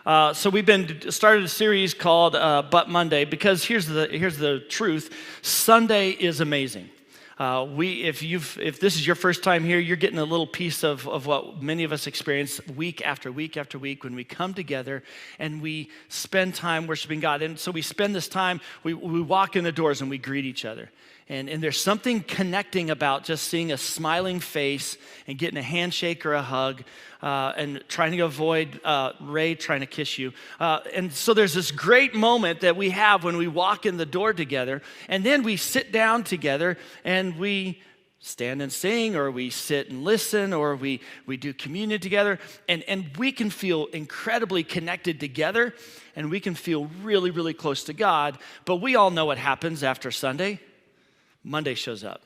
So we've been started a series called But Monday, because here's the truth: Sunday is amazing. If this is your first time here, you're getting a little piece of what many of us experience week after week after week when we come together and we spend time worshiping God. And so we spend this time, we walk in the doors and we greet each other. And there's something connecting about just seeing a smiling face and getting a handshake or a hug, and trying to avoid Ray trying to kiss you. And so there's this great moment that we have when we walk in the door together, and then we sit down together and we stand and sing, or we sit and listen, or we do communion together, and we can feel incredibly connected together, and we can feel really, really close to God. But we all know what happens after Sunday. Monday shows up.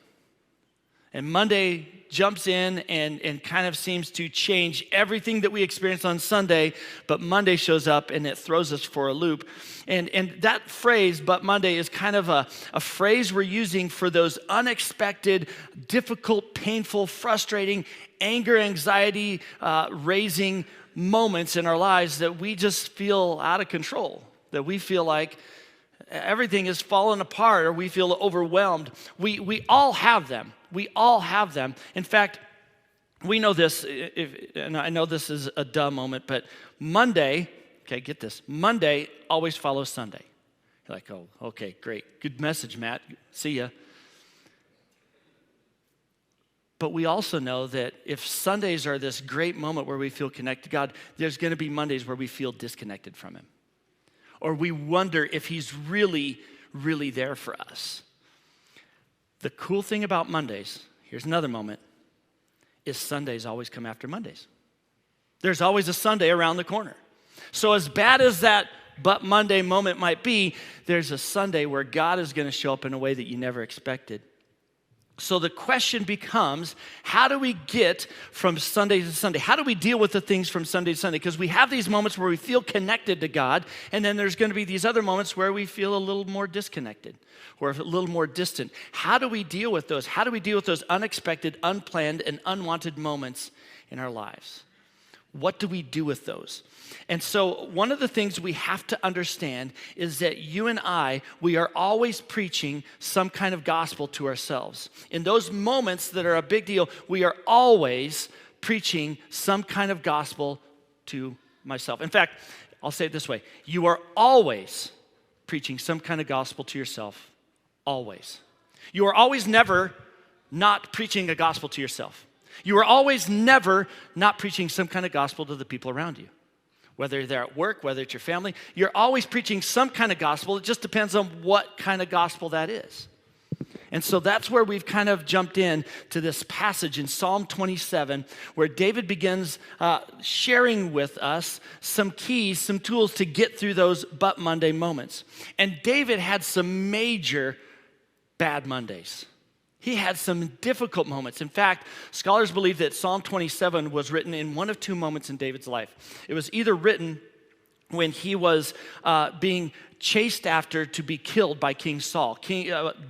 And Monday jumps in and kind of seems to change everything that we experienced on Sunday, but Monday shows up and it throws us for a loop. And that phrase, but Monday, is kind of a phrase we're using for those unexpected, difficult, painful, frustrating, anger, anxiety, raising moments in our lives that we just feel out of control, that we feel like everything is falling apart, or we feel overwhelmed. We all have them. We all have them. In fact, we know this, and I know this is a dumb moment, but Monday, okay, get this, Monday always follows Sunday. You're like, oh, okay, great. Good message, Matt. See ya. But we also know that if Sundays are this great moment where we feel connected to God, there's going to be Mondays where we feel disconnected from Him. Or we wonder if He's really, really there for us. The cool thing about Mondays, here's another moment, is Sundays always come after Mondays. There's always a Sunday around the corner. So as bad as that But Monday moment might be, there's a Sunday where God is going to show up in a way that you never expected. So the question becomes, how do we get from Sunday to Sunday? How do we deal with the things from Sunday to Sunday? Because we have these moments where we feel connected to God, and then there's going to be these other moments where we feel a little more disconnected or a little more distant. How do we deal with those? How do we deal with those unexpected, unplanned, and unwanted moments in our lives? What do we do with those? And so one of the things we have to understand is that you and I, we are always preaching some kind of gospel to ourselves. In those moments that are a big deal, we are always preaching some kind of gospel to myself. In fact, I'll say it this way. You are always preaching some kind of gospel to yourself. Always. You are always never not preaching a gospel to yourself. You are always never not preaching some kind of gospel to the people around you. Whether they're at work, whether it's your family, you're always preaching some kind of gospel. It just depends on what kind of gospel that is. And so that's where we've kind of jumped in to this passage in Psalm 27, where David begins sharing with us some keys, some tools to get through those But Monday moments. And David had some major bad Mondays. He had some difficult moments. In fact, scholars believe that Psalm 27 was written in one of two moments in David's life. It was either written when he was being chased after to be killed by King Saul.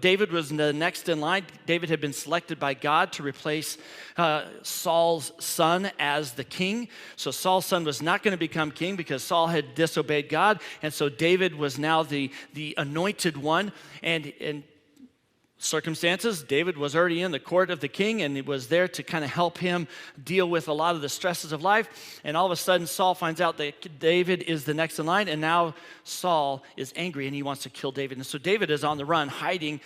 David was the next in line. David had been selected by God to replace Saul's son as the king. So Saul's son was not going to become king because Saul had disobeyed God. And so David was now the anointed one. And circumstances, David was already in the court of the king, and he was there to kind of help him deal with a lot of the stresses of life. And all of a sudden, Saul finds out that David is the next in line, and now Saul is angry and he wants to kill David. And so David is on the run, hiding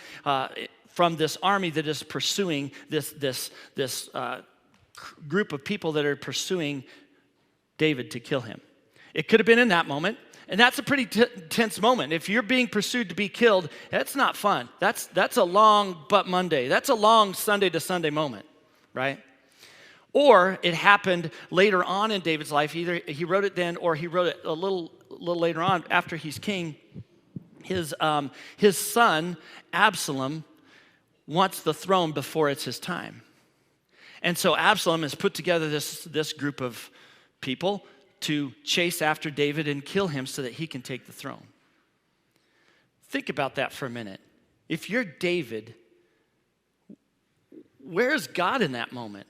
from this army that is pursuing this group of people that are pursuing David to kill him. It could have been in that moment. And that's a pretty tense moment. If you're being pursued to be killed, that's not fun. That's a long But Monday. That's a long Sunday to Sunday moment, right? Or it happened later on in David's life. Either he wrote it then, or he wrote it a little later on after he's king. His son, Absalom, wants the throne before it's his time. And so Absalom has put together this group of people to chase after David and kill him so that he can take the throne. Think about that for a minute. If you're David, where's God in that moment?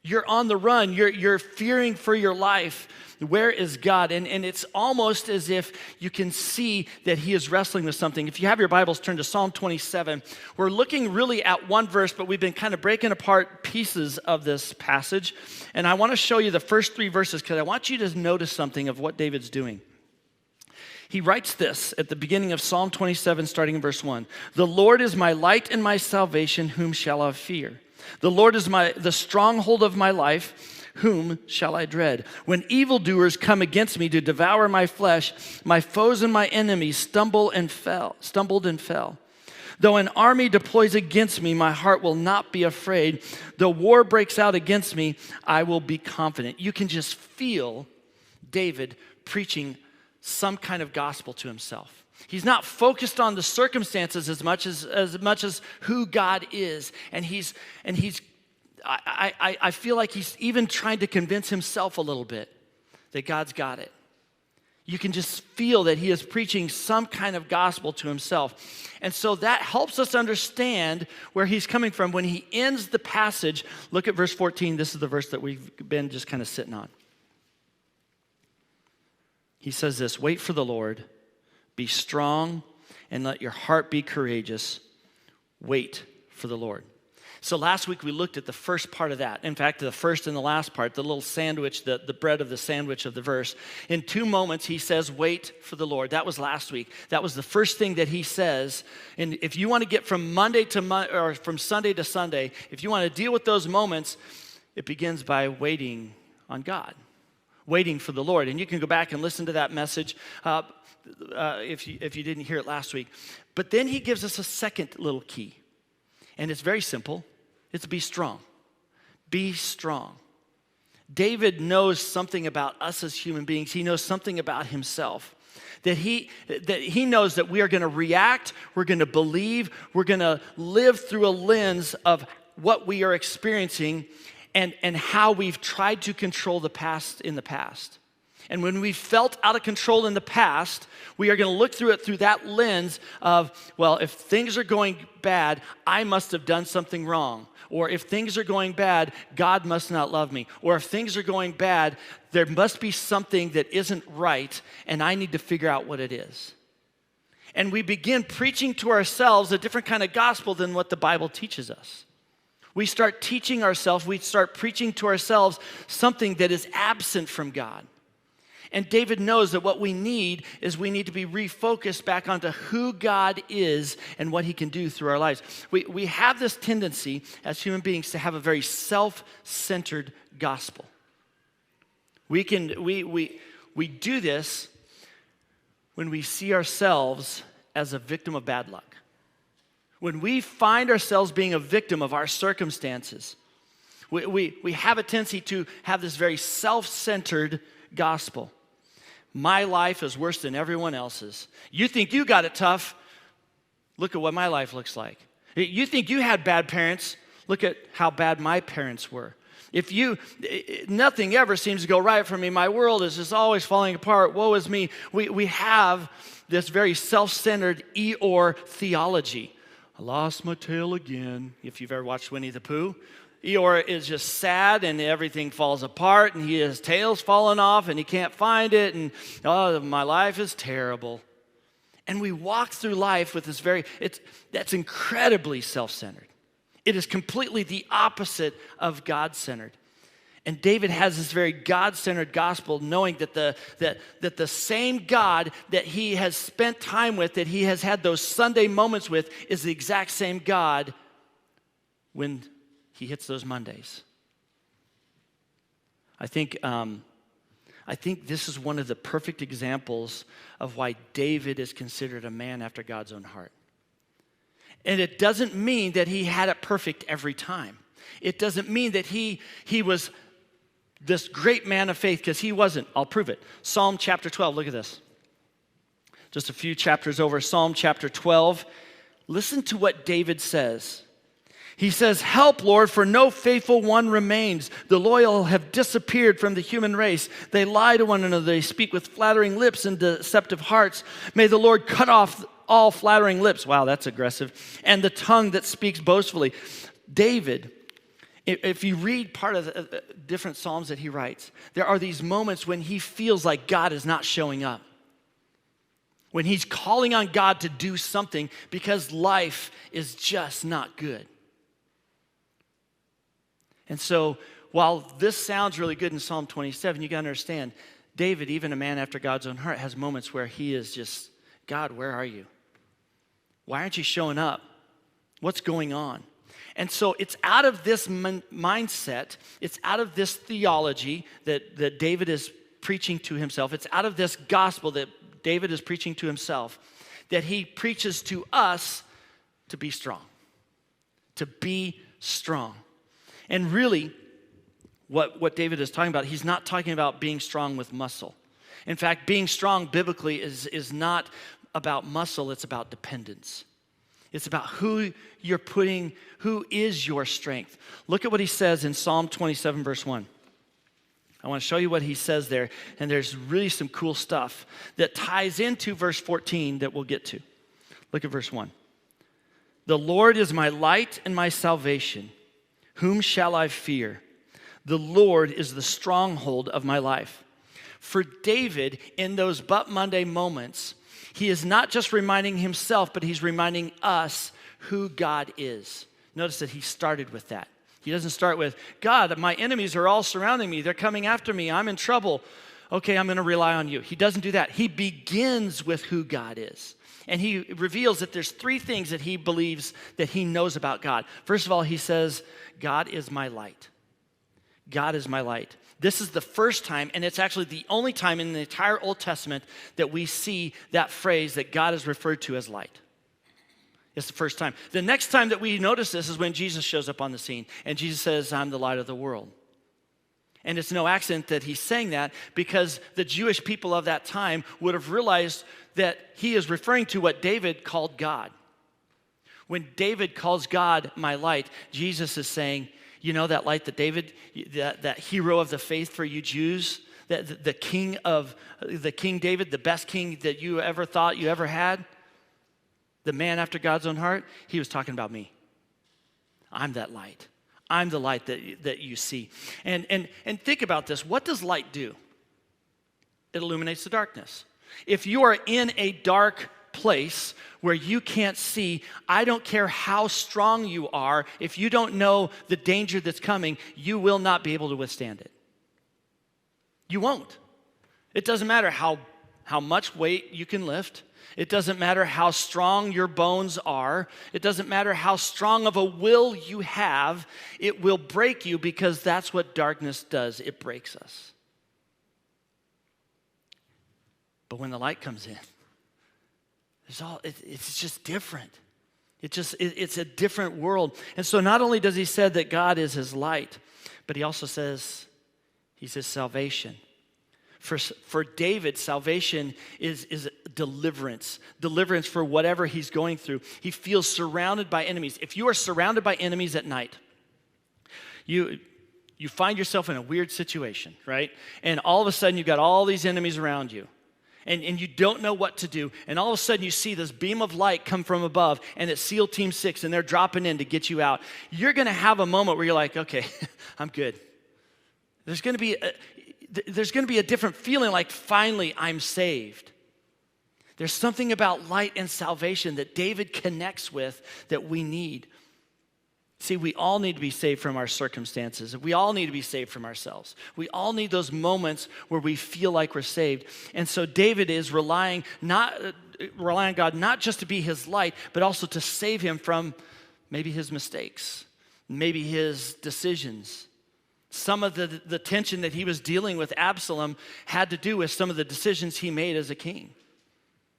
You're on the run. You're fearing for your life. Where is God? And it's almost as if you can see that he is wrestling with something. If you have your Bibles, turn to Psalm 27. We're looking really at one verse, but we've been kind of breaking apart pieces of this passage. And I want to show you the first 3 verses because I want you to notice something of what David's doing. He writes this at the beginning of Psalm 27, starting in verse 1. The Lord is my light and my salvation, whom shall I fear? The Lord is the stronghold of my life. Whom shall I dread? When evildoers come against me to devour my flesh, my foes and my enemies stumbled and fell. Though an army deploys against me, my heart will not be afraid. Though war breaks out against me, I will be confident. You can just feel David preaching some kind of gospel to himself. He's not focused on the circumstances as much as who God is, and I feel like he's even trying to convince himself a little bit that God's got it. You can just feel that he is preaching some kind of gospel to himself. And so that helps us understand where he's coming from. When he ends the passage, look at verse 14. This is the verse that we've been just kind of sitting on. He says this, wait for the Lord, be strong, and let your heart be courageous. Wait for the Lord. So last week we looked at the first part of that. In fact, the first and the last part, the little sandwich, the bread of the sandwich of the verse. In 2 moments, he says, wait for the Lord. That was last week. That was the first thing that he says. And if you want to get from Monday to or from Sunday to Sunday, if you want to deal with those moments, it begins by waiting on God, waiting for the Lord. And you can go back and listen to that message if you didn't hear it last week. But then he gives us a second little key. And it's very simple. It's be strong. Be strong. David knows something about us as human beings. He knows something about himself. That he knows that we are going to react, we're going to believe, we're going to live through a lens of what we are experiencing and how we've tried to control the past in the past. And when we felt out of control in the past, we are going to look through it through that lens of, well, if things are going bad, I must have done something wrong. Or if things are going bad, God must not love me. Or if things are going bad, there must be something that isn't right, and I need to figure out what it is. And we begin preaching to ourselves a different kind of gospel than what the Bible teaches us. We start teaching ourselves, we start preaching to ourselves something that is absent from God. And David knows that what we need is we need to be refocused back onto who God is and what he can do through our lives. We have this tendency as human beings to have a very self-centered gospel. We do this when we see ourselves as a victim of bad luck. When we find ourselves being a victim of our circumstances, we have a tendency to have this very self-centered gospel. My life is worse than everyone else's. You think you got it tough? Look at what my life looks like. You think you had bad parents? Look at how bad my parents were. Nothing ever seems to go right for me. My world is just always falling apart. Woe is me. We have this very self-centered Eeyore theology. I lost my tail again. If you've ever watched Winnie the Pooh. Eeyore is just sad and everything falls apart and his tail's falling off and he can't find it and oh, my life is terrible. And we walk through life with this that's incredibly self-centered. It is completely the opposite of God-centered. And David has this very God-centered gospel, knowing that the same God that he has spent time with, that he has had those Sunday moments with, is the exact same God when he hits those Mondays. I think this is one of the perfect examples of why David is considered a man after God's own heart. And it doesn't mean that he had it perfect every time. It doesn't mean that he was this great man of faith, because he wasn't. I'll prove it. Psalm chapter 12, look at this. Just a few chapters over, Psalm chapter 12. Listen to what David says. He says, help, Lord, for no faithful one remains. The loyal have disappeared from the human race. They lie to one another. They speak with flattering lips and deceptive hearts. May the Lord cut off all flattering lips. Wow, that's aggressive. And the tongue that speaks boastfully. David If you read part of the different Psalms that he writes, there are these moments when he feels like God is not showing up. When he's calling on God to do something because life is just not good. And so while this sounds really good in Psalm 27, you got to understand, David, even a man after God's own heart, has moments where he is just, God, where are you? Why aren't you showing up? What's going on? And so it's out of this mindset, it's out of this theology that David is preaching to himself, it's out of this gospel that David is preaching to himself, that he preaches to us to be strong. To be strong. And really, what David is talking about, he's not talking about being strong with muscle. In fact, being strong biblically is not about muscle, it's about dependence. It's about who is your strength. Look at what he says in Psalm 27, verse 1. I want to show you what he says there, and there's really some cool stuff that ties into verse 14 that we'll get to. Look at verse 1. The Lord is my light and my salvation. Whom shall I fear? The Lord is the stronghold of my life. For David, in those But Monday moments, he is not just reminding himself, but he's reminding us who God is. Notice that he started with that. He doesn't start with, God, my enemies are all surrounding me. They're coming after me. I'm in trouble. Okay, I'm going to rely on you. He doesn't do that. He begins with who God is. And he reveals that there's three things that he believes that he knows about God. First of all, he says, God is my light. God is my light. This is the first time, and it's actually the only time in the entire Old Testament that we see that phrase that God is referred to as light. It's the first time. The next time that we notice this is when Jesus shows up on the scene, and Jesus says, I'm the light of the world. And it's no accident that he's saying that, because the Jewish people of that time would have realized that he is referring to what David called God. When David calls God my light, Jesus is saying, you know that light that David, that hero of the faith for you Jews, the king David, the best king that you ever thought you ever had, the man after God's own heart, he was talking about me. I'm that light. I'm the light that you see. And think about this. What does light do? It illuminates the darkness. If you are in a dark place where you can't see, I don't care how strong you are, if you don't know the danger that's coming, you will not be able to withstand it. You won't. It doesn't matter how much weight you can lift. It doesn't matter how strong your bones are. It doesn't matter how strong of a will you have. It will break you, because that's what darkness does. It breaks us. But when the light comes in, it's just different. It's a different world. And so not only does he say that God is his light, but he also says he's his salvation. For David, salvation is deliverance. Deliverance for whatever he's going through. He feels surrounded by enemies. If you are surrounded by enemies at night, you find yourself in a weird situation, right? And all of a sudden you've got all these enemies around you. And you don't know what to do. And all of a sudden you see this beam of light come from above, and it's SEAL Team 6, and they're dropping in to get you out. You're going to have a moment where you're like, okay, I'm good. There's going to be a different feeling, like finally I'm saved. There's something about light and salvation that David connects with that we need. See, we all need to be saved from our circumstances. We all need to be saved from ourselves. We all need those moments where we feel like we're saved. And so David is relying on God not just to be his light, but also to save him from maybe his mistakes, maybe his decisions. Some of the tension that he was dealing with Absalom had to do with some of the decisions he made as a king.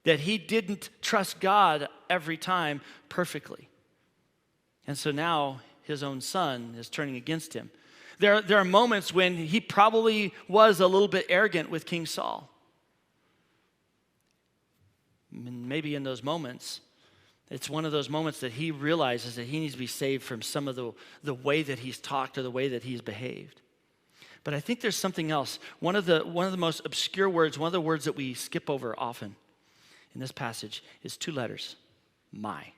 That he didn't trust God every time perfectly. And so now his own son is turning against him. There are moments when he probably was a little bit arrogant with King Saul. And maybe in those moments, it's one of those moments that he realizes that he needs to be saved from some of the way that he's talked or the way that he's behaved. But I think there's something else. One of the most obscure words, one of the words that we skip over often in this passage is 2 letters, my.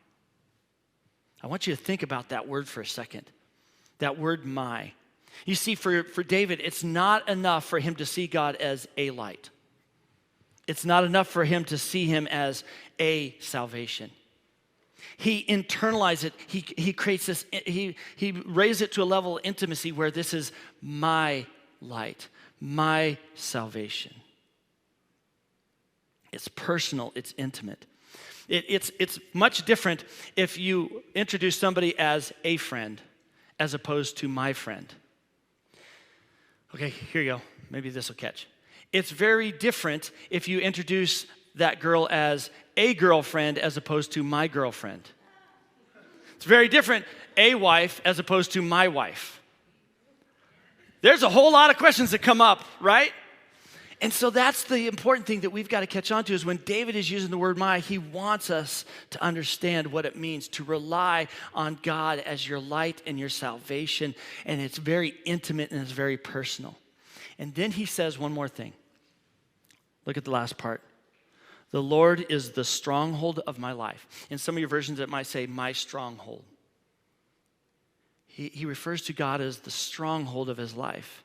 I want you to think about that word for a second. That word my. You see, for David, it's not enough for him to see God as a light. It's not enough for him to see him as a salvation. He internalizes it. He creates this, he raises it to a level of intimacy where this is my light, my salvation. It's personal, it's intimate. It's much different if you introduce somebody as a friend as opposed to my friend. Okay, here you go. Maybe this will catch. It's very different if you introduce that girl as a girlfriend as opposed to my girlfriend. It's very different, a wife as opposed to my wife. There's a whole lot of questions that come up, right? And so that's the important thing that we've got to catch on to is when David is using the word my, he wants us to understand what it means to rely on God as your light and your salvation. And it's very intimate and it's very personal. And then he says one more thing. Look at the last part. The Lord is the stronghold of my life. In some of your versions, it might say my stronghold. He refers to God as the stronghold of his life.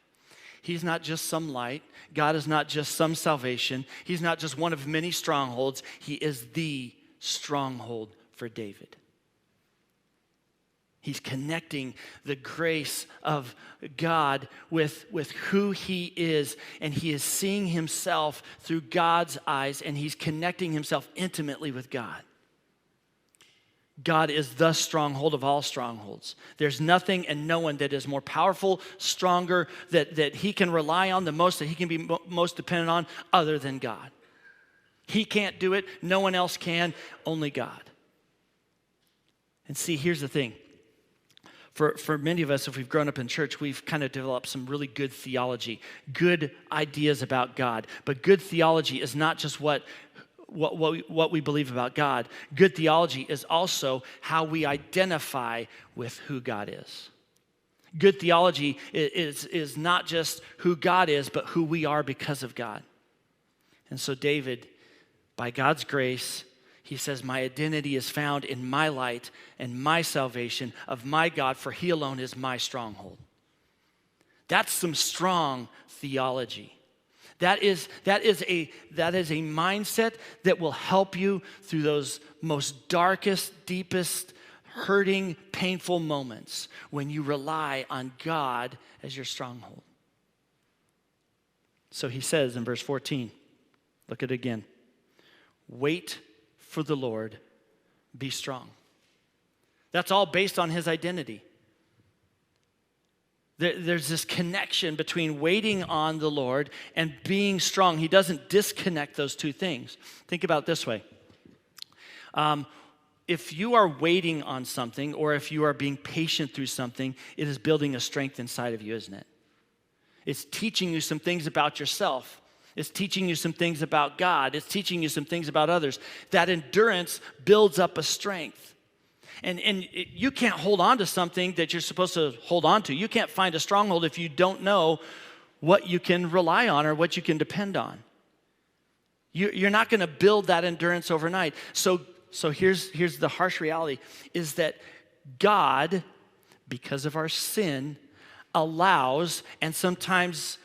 He's not just some light. God is not just some salvation. He's not just one of many strongholds. He is the stronghold for David. He's connecting the grace of God with who he is, and he is seeing himself through God's eyes, and he's connecting himself intimately with God. God is the stronghold of all strongholds. There's nothing and no one that is more powerful, stronger, that he can rely on the most, that he can be most dependent on other than God. He can't do it. No one else can. Only God. And see, here's the thing. For many of us, if we've grown up in church, we've kind of developed some really good theology, good ideas about God. But good theology is not just what we believe about God. Good theology is also how we identify with who God is. Good theology is not just who God is, but who we are because of God. And so David, by God's grace, he says, my identity is found in my light and my salvation of my God, for he alone is my stronghold. That's some strong theology. That is a mindset that will help you through those most darkest, deepest, hurting, painful moments when you rely on God as your stronghold. So he says in verse 14, look at it again. Wait for the Lord, be strong. That's all based on his identity. There's this connection between waiting on the Lord and being strong. He doesn't disconnect those two things. Think about it this way. If you are waiting on something or if you are being patient through something, it is building a strength inside of you, isn't it? It's teaching you some things about yourself. It's teaching you some things about God. It's teaching you some things about others. That endurance builds up a strength. And you can't hold on to something that you're supposed to hold on to. You can't find a stronghold if you don't know what you can rely on or what you can depend on. You're not going to build that endurance overnight. So here's the harsh reality, is that God, because of our sin, allows and sometimes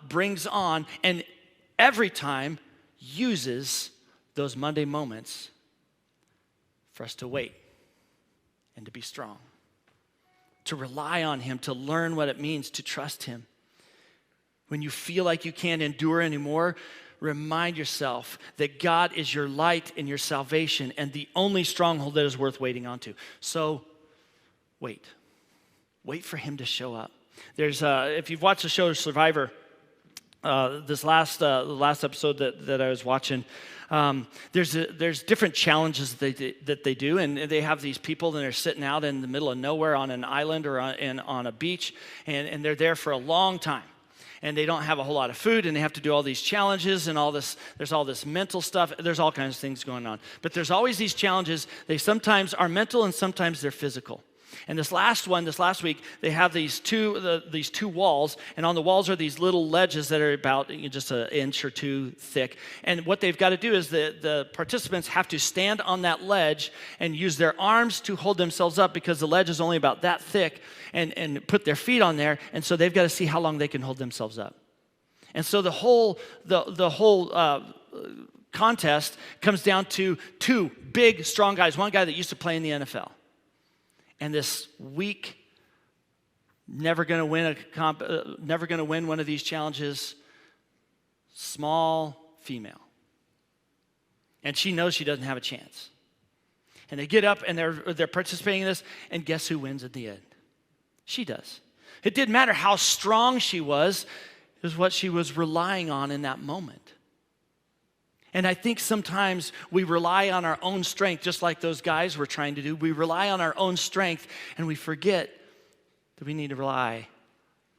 brings on and every time uses those Monday moments for us to wait and to be strong, to rely on him, to learn what it means to trust him. When you feel like you can't endure anymore, remind yourself that God is your light and your salvation and the only stronghold that is worth waiting on to. So wait for him to show up. There's if you've watched the show Survivor, the last episode that I was watching, there's different challenges that they do, and they have these people and they're sitting out in the middle of nowhere on an island or on a beach, and they're there for a long time, and they don't have a whole lot of food, and they have to do all these challenges and all this. There's all this mental stuff. There's all kinds of things going on, but there's always these challenges. They sometimes are mental and sometimes they're physical. And this last week, they have these two walls, and on the walls are these little ledges that are about just an inch or two thick. And what they've got to do is the participants have to stand on that ledge and use their arms to hold themselves up because the ledge is only about that thick, and put their feet on there, and so they've got to see how long they can hold themselves up. And so the whole contest comes down to two big, strong guys. One guy that used to play in the NFL. And this weak, never going to win one of these challenges, small female. And she knows she doesn't have a chance. And they get up and they're participating in this, and guess who wins at the end? She does. It didn't matter how strong she was, it was what she was relying on in that moment. And I think sometimes we rely on our own strength, just like those guys were trying to do. We rely on our own strength, and we forget that we need to rely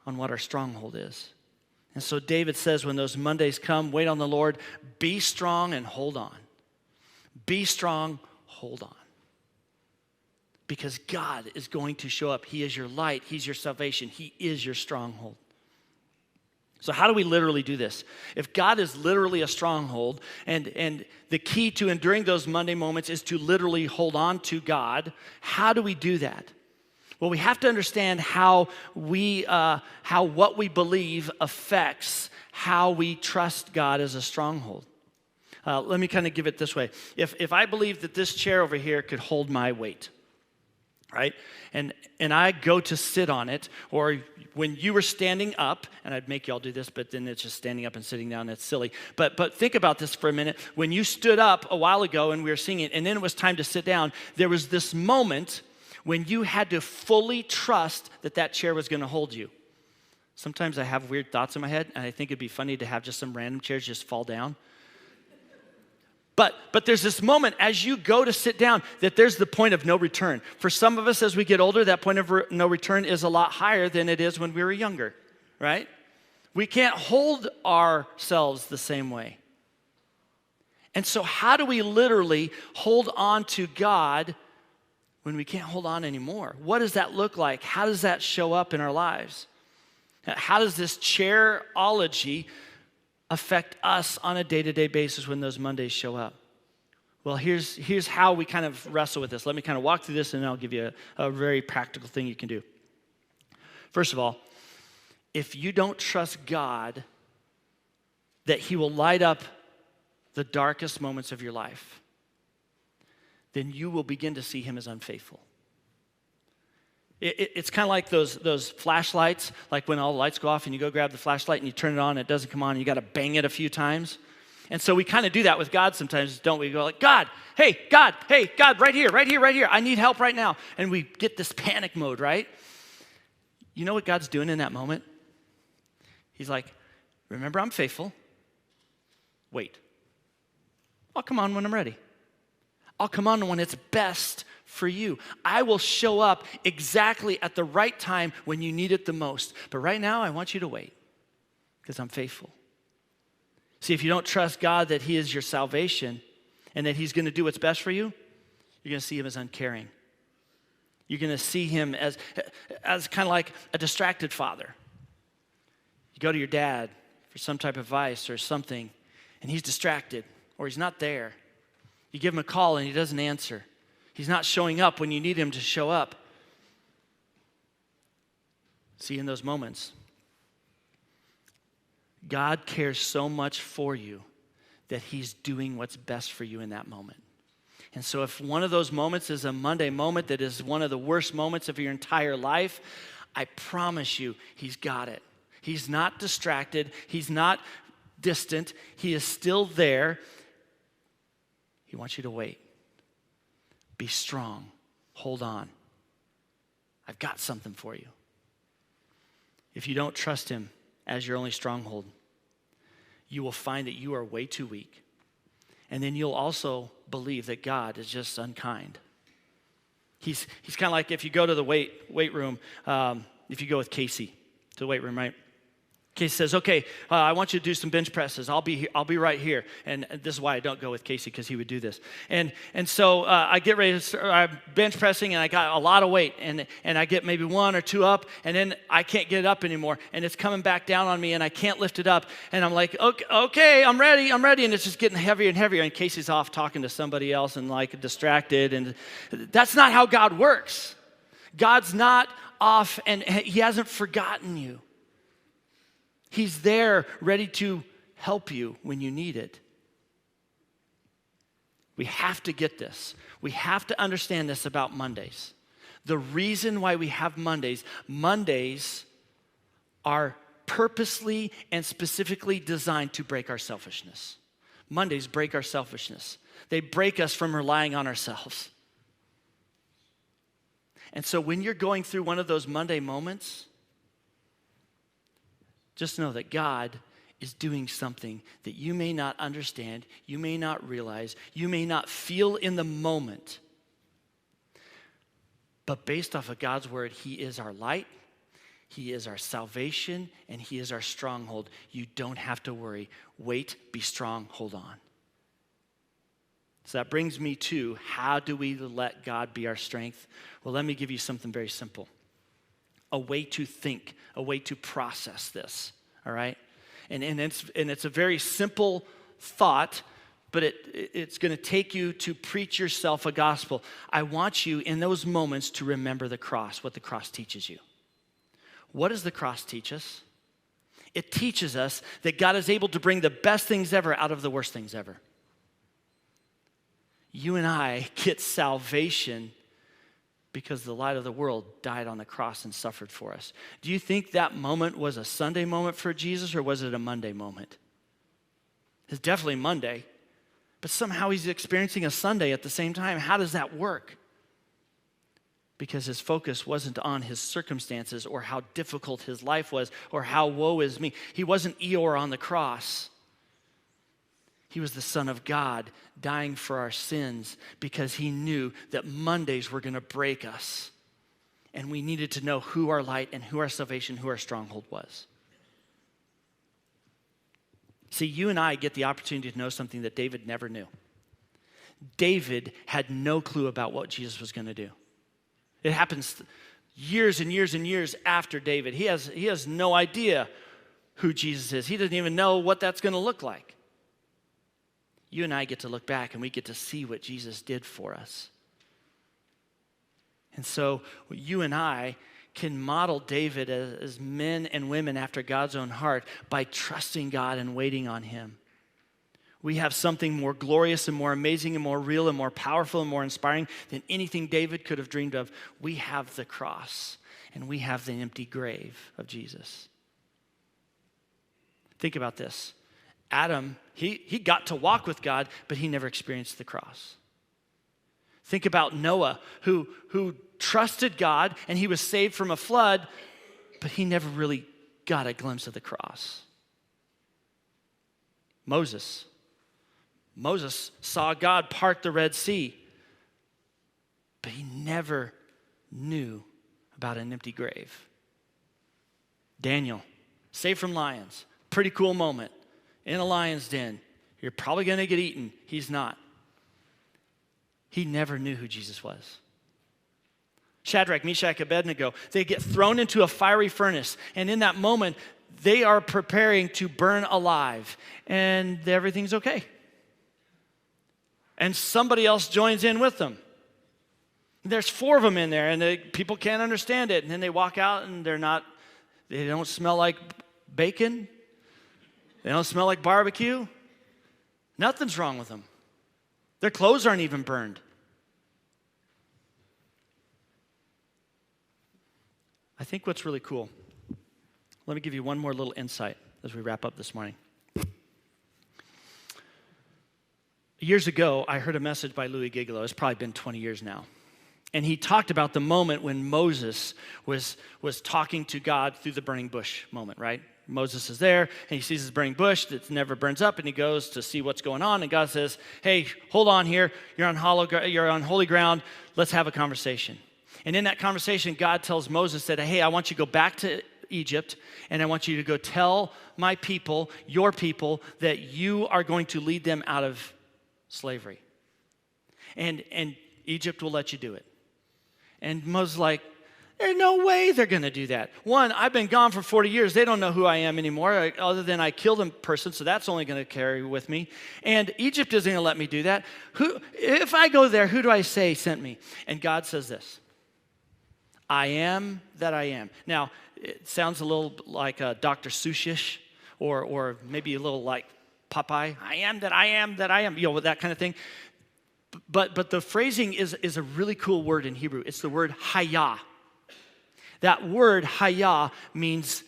on what our stronghold is. And so David says when those Mondays come, wait on the Lord, be strong and hold on. Be strong, hold on. Because God is going to show up. He is your light. He's your salvation. He is your stronghold. So how do we literally do this? If God is literally a stronghold, and the key to enduring those Monday moments is to literally hold on to God, how do we do that? Well, we have to understand how what we believe affects how we trust God as a stronghold. Let me kind of give it this way. If I believe that this chair over here could hold my weight, right? And I go to sit on it, or when you were standing up, and I'd make y'all do this, but then it's just standing up and sitting down, that's silly. But think about this for a minute. When you stood up a while ago and we were singing, and then it was time to sit down, there was this moment when you had to fully trust that that chair was going to hold you. Sometimes I have weird thoughts in my head, and I think it'd be funny to have just some random chairs just fall down. But there's this moment as you go to sit down that there's the point of no return. For some of us, as we get older, that point of no return is a lot higher than it is when we were younger, right? We can't hold ourselves the same way. And so how do we literally hold on to God when we can't hold on anymore? What does that look like? How does that show up in our lives? How does this chairology affect us on a day-to-day basis when those Mondays show up? Well, here's how we kind of wrestle with this. Let me kind of walk through this, and then I'll give you a very practical thing you can do. First of all, if you don't trust God that He will light up the darkest moments of your life, then you will begin to see Him as unfaithful. It's kind of like those flashlights, like when all the lights go off and you go grab the flashlight and you turn it on and it doesn't come on and you got to bang it a few times. And so we kind of do that with God sometimes, don't we? We go like, God, hey, God, right here. I need help right now. And we get this panic mode, right? You know what God's doing in that moment? He's like, remember, I'm faithful. Wait. I'll come on when I'm ready. I'll come on when it's best for you. I will show up exactly at the right time when you need it the most. But right now, I want you to wait because I'm faithful. See, if you don't trust God that He is your salvation and that He's going to do what's best for you, you're going to see Him as uncaring. You're going to see Him as kind of like a distracted father. You go to your dad for some type of advice or something, and he's distracted or he's not there. You give him a call and he doesn't answer. He's not showing up when you need him to show up. See, in those moments, God cares so much for you that He's doing what's best for you in that moment. And so if one of those moments is a Monday moment that is one of the worst moments of your entire life, I promise you, He's got it. He's not distracted. He's not distant. He is still there. He wants you to wait. Be strong. Hold on. I've got something for you. If you don't trust Him as your only stronghold, you will find that you are way too weak. And then you'll also believe that God is just unkind. He's kind of like if you go to the weight room, if you go with Casey to the weight room, right? Casey says, okay, I want you to do some bench presses. I'll be right here. And this is why I don't go with Casey, because he would do this. And so I get ready to I'm bench pressing, and I got a lot of weight. And I get maybe 1 or 2 up, and then I can't get it up anymore. And it's coming back down on me, and I can't lift it up. And I'm like, okay, I'm ready. And it's just getting heavier and heavier. And Casey's off talking to somebody else and like distracted. And that's not how God works. God's not off, and he hasn't forgotten you. He's there ready to help you when you need it. We have to get this. We have to understand this about Mondays. The reason why we have Mondays are purposely and specifically designed to break our selfishness. Mondays break our selfishness. They break us from relying on ourselves. And so when you're going through one of those Monday moments, just know that God is doing something that you may not understand, you may not realize, you may not feel in the moment. But based off of God's word, he is our light, he is our salvation, and he is our stronghold. You don't have to worry. Wait, be strong, hold on. So that brings me to, how do we let God be our strength? Well, let me give you something very simple. A way to think, a way to process this, all right? And it's a very simple thought, but it's going to take you to preach yourself a gospel. I want you in those moments to remember the cross, what the cross teaches you. What does the cross teach us? It teaches us that God is able to bring the best things ever out of the worst things ever. You and I get salvation because the light of the world died on the cross and suffered for us. Do you think that moment was a Sunday moment for Jesus, or was it a Monday moment? It's definitely Monday, but somehow he's experiencing a Sunday at the same time. How does that work? Because his focus wasn't on his circumstances or how difficult his life was or how woe is me. He wasn't Eeyore on the cross. He was the Son of God dying for our sins because he knew that Mondays were going to break us. And we needed to know who our light and who our salvation, who our stronghold was. See, you and I get the opportunity to know something that David never knew. David had no clue about what Jesus was going to do. It happens years and years and years after David. He has no idea who Jesus is. He doesn't even know what that's going to look like. You and I get to look back and we get to see what Jesus did for us. And so you and I can model David as men and women after God's own heart by trusting God and waiting on him. We have something more glorious and more amazing and more real and more powerful and more inspiring than anything David could have dreamed of. We have the cross and we have the empty grave of Jesus. Think about this. Adam, he got to walk with God, but he never experienced the cross. Think about Noah, who trusted God and he was saved from a flood, but he never really got a glimpse of the cross. Moses saw God part the Red Sea, but he never knew about an empty grave. Daniel, saved from lions, pretty cool moment. In a lion's den. You're probably going to get eaten. He's not. He never knew who Jesus was. Shadrach, Meshach, Abednego, they get thrown into a fiery furnace. And in that moment, they are preparing to burn alive. And everything's okay. And somebody else joins in with them. There's 4 of them in there, and people can't understand it. And then they walk out, and they don't smell like bacon. They don't smell like barbecue. Nothing's wrong with them. Their clothes aren't even burned. I think what's really cool, let me give you one more little insight as we wrap up this morning. Years ago, I heard a message by Louis Giglio. It's probably been 20 years now. And he talked about the moment when Moses was talking to God through the burning bush moment, right? Moses is there, and he sees this burning bush that never burns up, and he goes to see what's going on, and God says, hey, hold on here. You're on holy ground. Let's have a conversation. And in that conversation, God tells Moses that, hey, I want you to go back to Egypt, and I want you to go tell my people, your people, that you are going to lead them out of slavery. And Egypt will let you do it. And Moses like, there's no way they're going to do that. One, I've been gone for 40 years. They don't know who I am anymore, other than I killed a person, so that's only going to carry with me. And Egypt isn't going to let me do that. If I go there, who do I say sent me? And God says this, I am that I am. Now, it sounds a little like Dr. Seuss-ish, or maybe a little like Popeye. I am that I am that I am, that kind of thing. But the phrasing is a really cool word in Hebrew. It's the word hayah. That word hayah means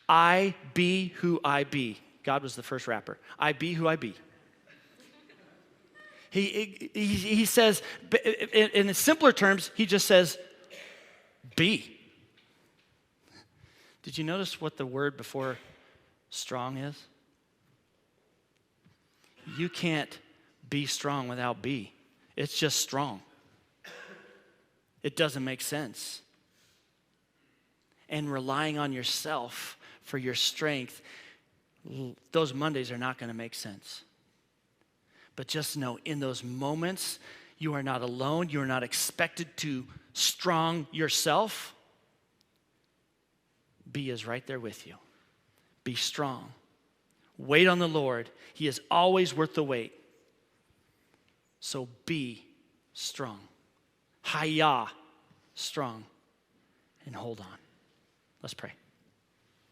I be who I be. God was the first rapper. I be who I be. He says, in simpler terms, he just says, be. Did you notice what the word before strong is? You can't be strong without be. It's just strong. It doesn't make sense. And relying on yourself for your strength, those Mondays are not going to make sense. But just know, in those moments, you are not alone. You are not expected to strong yourself. Be is right there with you. Be strong. Wait on the Lord. He is always worth the wait. So be strong. Hayah, strong. And hold on. Let's pray.